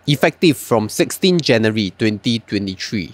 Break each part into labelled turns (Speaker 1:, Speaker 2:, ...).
Speaker 1: Effective from 16 January 2023,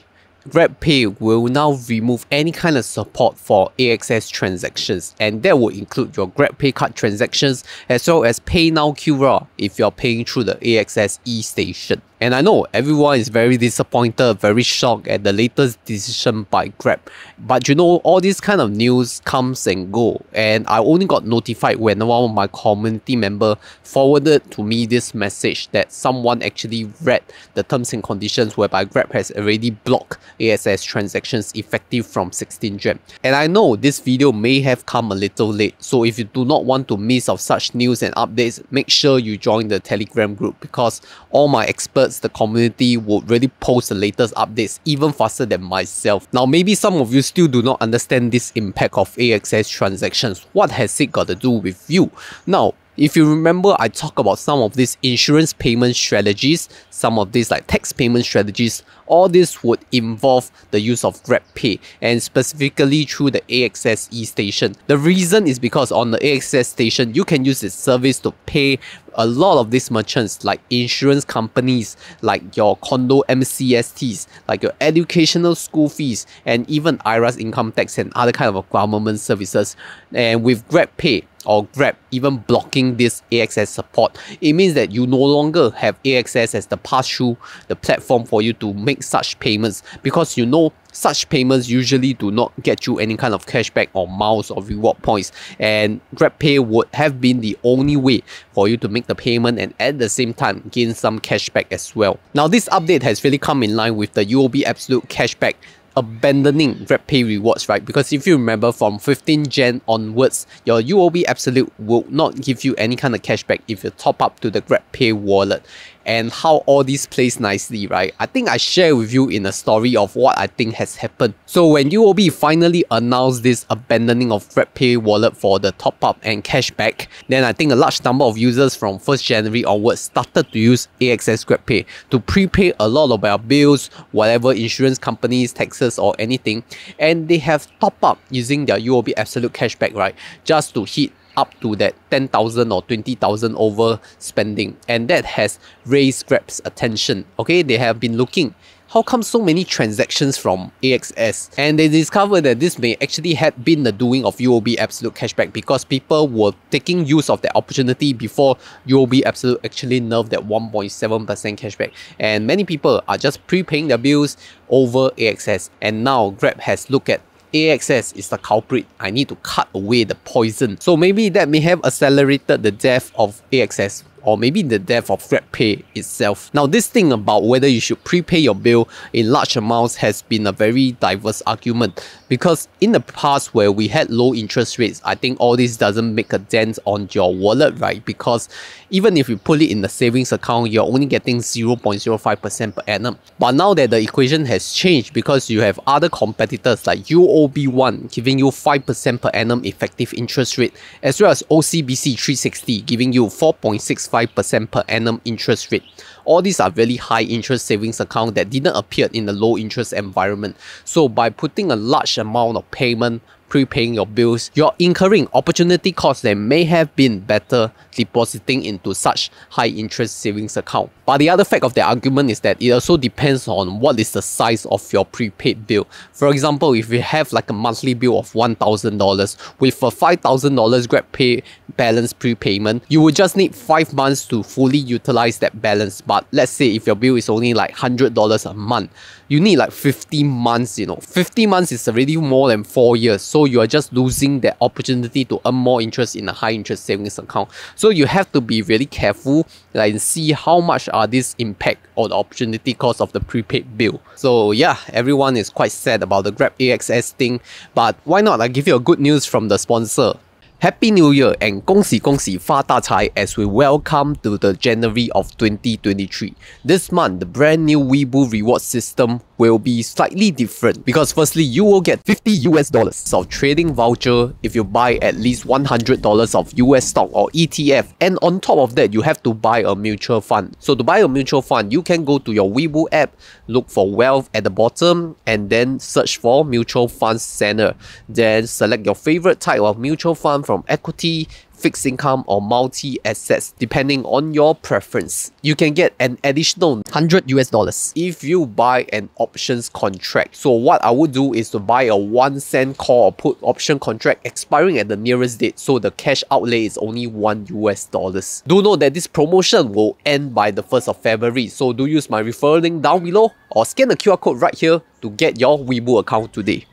Speaker 1: Grabpay will now remove any kind of support for AXS transactions, and that will include your Grabpay Card transactions as well as Paynow QR if you're paying through the AXS e-station. And I know everyone is very disappointed, very shocked at the latest decision by Grab. But you know, all this kind of news comes and go. And I only got notified when one of my community member forwarded to me this message that someone actually read the terms and conditions whereby Grab has already blocked AXS transactions effective from 16 Jan. And I know this video may have come a little late. So if you do not want to miss of such news and updates, make sure you join the Telegram group, because all my experts, the community, would really post the latest updates even faster than myself. Now, maybe some of you still do not understand this impact of AXS transactions. What has it got to do with you? Now, if you remember, I talked about some of these insurance payment strategies, some of these like tax payment strategies. All this would involve the use of Grabpay, and specifically through the AXS e-station. The reason is because on the AXS station, you can use this service to pay a lot of these merchants like insurance companies, like your Condo MCSTs, like your educational school fees, and even IRAS income tax and other kind of government services. And with Grabpay or Grab even blocking this AXS support, it means that you no longer have AXS as the pass-through, the platform for you to make such payments, because you know such payments usually do not get you any kind of cashback or miles or reward points, and Grabpay would have been the only way for you to make the payment and at the same time gain some cashback as well. Now, this update has really come in line with the UOB Absolute Cashback abandoning Grabpay rewards, right? Because if you remember, from 15 Jan onwards, your UOB Absolute will not give you any kind of cashback if you top up to the Grabpay wallet. And how all this plays nicely, right? I think I share with you in a story of what I think has happened. So when UOB finally announced this abandoning of Grabpay wallet for the top up and cashback, then I think a large number of users from 1st January onwards started to use AXS Grabpay to prepay a lot of their bills, whatever insurance companies, taxes or anything, and they have top up using their UOB Absolute Cashback, right? Just to hit up to that 10,000 or 20,000 over spending, and that has raised Grab's attention. Okay, they have been looking, how come so many transactions from AXS? And they discovered that this may actually have been the doing of UOB Absolute Cashback, because people were taking use of the opportunity before UOB Absolute actually nerfed that 1.7% cashback, and many people are just prepaying their bills over AXS. And now Grab has looked at AXS is the culprit. I need to cut away the poison. So maybe that may have accelerated the death of AXS, or maybe the death of Grabpay itself. Now, this thing about whether you should prepay your bill in large amounts has been a very diverse argument, because in the past where we had low interest rates, I think all this doesn't make a dent on your wallet, right? Because even if you put it in the savings account, you're only getting 0.05% per annum. But now that the equation has changed, because you have other competitors like UOB giving you 5% per annum effective interest rate, as well as OCBC 360 giving you 4.65% per annum interest rate. All these are really high interest savings account that didn't appear in the low interest environment. So by putting a large amount of payment, prepaying your bills, you're incurring opportunity costs that may have been better depositing into such high interest savings account. But the other fact of the argument is that it also depends on what is the size of your prepaid bill. For example, if you have like a monthly bill of $1,000 with a $5,000 Grabpay balance prepayment, you would just need 5 months to fully utilize that balance. But let's say if your bill is only like $100 a month, you need like 50 months, you know. 50 months is already more than 4 years. So you are just losing that opportunity to earn more interest in a high interest savings account. So you have to be really careful, like, and see how much are this impact or the opportunity cost of the prepaid bill. So yeah, everyone is quite sad about the Grab AXS thing, but why not I give you a good news from the sponsor. Happy New Year and 恭喜恭喜发大财 as we welcome to the January of 2023. This month, the brand new Weibo reward system will be slightly different, because firstly, you will get $50 of trading voucher if you buy at least $100 of US stock or ETF, and on top of that, you have to buy a mutual fund. So to buy a mutual fund, you can go to your Weibo app, look for wealth at the bottom, and then search for mutual funds center. Then select your favorite type of mutual fund from equity, fixed income or multi-assets depending on your preference. You can get an additional $100 if you buy an options contract. So what I would do is to buy a 1 cent call or put option contract expiring at the nearest date, so the cash outlay is only $1. Do note that this promotion will end by the 1st of February, so do use my referral link down below or scan the QR code right here to get your Weibo account today.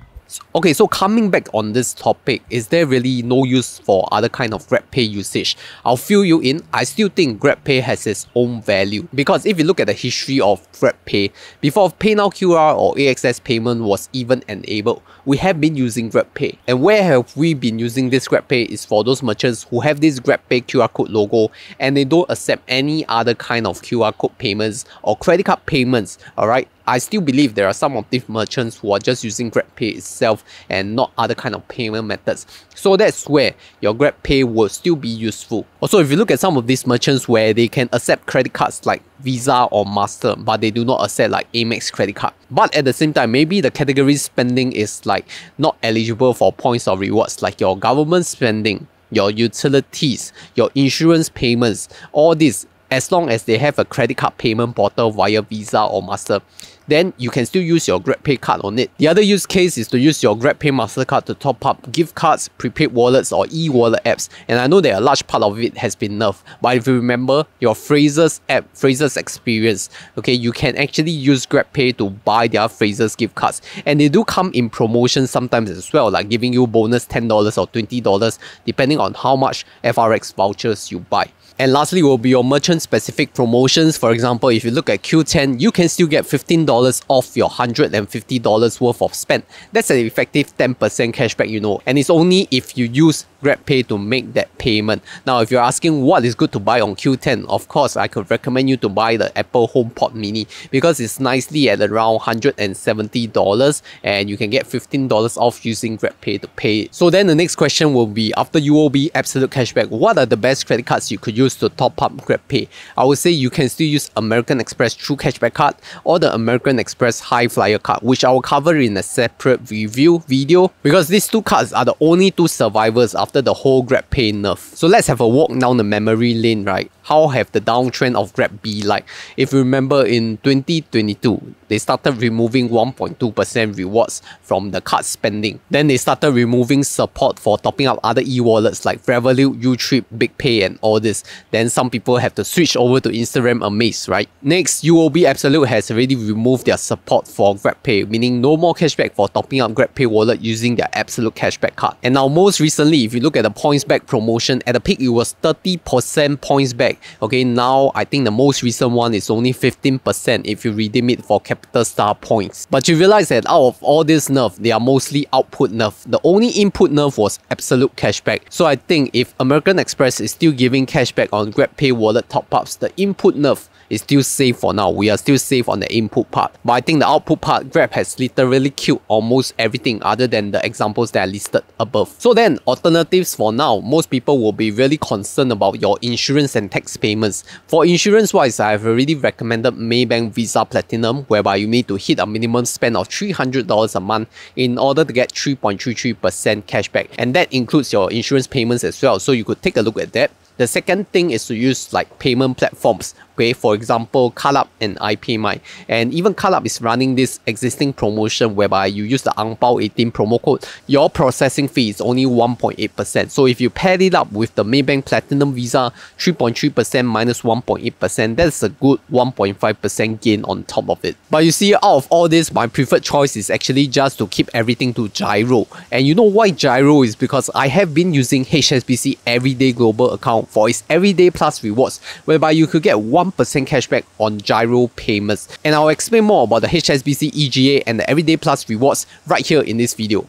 Speaker 1: Okay, so coming back on this topic, is there really no use for other kind of Grabpay usage? I'll fill you in. I still think Grabpay has its own value, because if you look at the history of Grabpay, before Paynow QR or AXS payment was even enabled, we have been using Grabpay. And where have we been using this Grabpay is for those merchants who have this Grabpay QR code logo and they don't accept any other kind of QR code payments or credit card payments, alright? I still believe there are some of these merchants who are just using Grabpay itself and not other kind of payment methods. So that's where your Grabpay will still be useful. Also, if you look at some of these merchants where they can accept credit cards like Visa or Master, but they do not accept like Amex credit card. But at the same time, maybe the category spending is like not eligible for points or rewards, like your government spending, your utilities, your insurance payments, all this. As long as they have a credit card payment portal via Visa or Master, then you can still use your Grabpay card on it. The other use case is to use your Grabpay Mastercard to top up gift cards, prepaid wallets or e-wallet apps. And I know that a large part of it has been nerfed, but if you remember your Frasers app, Frasers Experience, okay, you can actually use Grabpay to buy their Frasers gift cards. And they do come in promotions sometimes as well, like giving you bonus $10 or $20 depending on how much FRX vouchers you buy. And lastly will be your merchant specific promotions. For example, if you look at Q10, you can still get $15 off your $150 worth of spend. That's an effective 10% cashback, you know, and it's only if you use Grabpay to make that payment. Now, if you're asking what is good to buy on Q10, of course, I could recommend you to buy the Apple HomePod Mini because it's nicely at around $170 and you can get $15 off using Grabpay to pay it. So then the next question will be, after UOB Absolute Cashback, what are the best credit cards you could use to top up Grabpay? I would say you can still use American Express True Cashback card or the American Express High Flyer card, which I will cover in a separate review video, because these two cards are the only two survivors after the whole Grabpay nerf. So let's have a walk down the memory lane, right? How have the downtrend of Grab be like? If you remember, in 2022, they started removing 1.2% rewards from the card spending. Then they started removing support for topping up other e-wallets like Revolut, Utrip, BigPay and all this. Then some people have to switch over to Instagram Amaze, right? Next, UOB Absolute has already removed their support for Grabpay, meaning no more cashback for topping up Grabpay wallet using their Absolute Cashback card. And now most recently, if you look at the points back promotion, at the peak it was 30% points back. Okay, now I think the most recent one is only 15% if you redeem it for Capital Star points. But you realize that out of all this nerf, they are mostly output nerf. The only input nerf was Absolute Cashback. So I think if American Express is still giving cashback on Grabpay wallet top-ups, the input nerf is still safe for now. We are still safe on the input part. But I think the output part, Grab has literally killed almost everything other than the examples that are listed above. So then, alternatives for now, most people will be really concerned about your insurance and tax payments. For insurance wise, I have already recommended Maybank Visa Platinum, whereby you need to hit a minimum spend of $300 a month in order to get 3.33% cashback. And that includes your insurance payments as well. So you could take a look at that. The second thing is to use like payment platforms, okay, for example, CardUp and iPayMy. And even CardUp is running this existing promotion whereby you use the Angbao18 promo code, your processing fee is only 1.8%. So if you pair it up with the Maybank Platinum Visa, 3.3% minus 1.8%, that's a good 1.5% gain on top of it. But you see, out of all this, my preferred choice is actually just to keep everything to Gyro. And you know why Gyro is? Because I have been using HSBC Everyday Global account for its Everyday Plus rewards, whereby you could get 1% cashback on Gyro payments. And I'll explain more about the HSBC EGA and the Everyday Plus rewards right here in this video.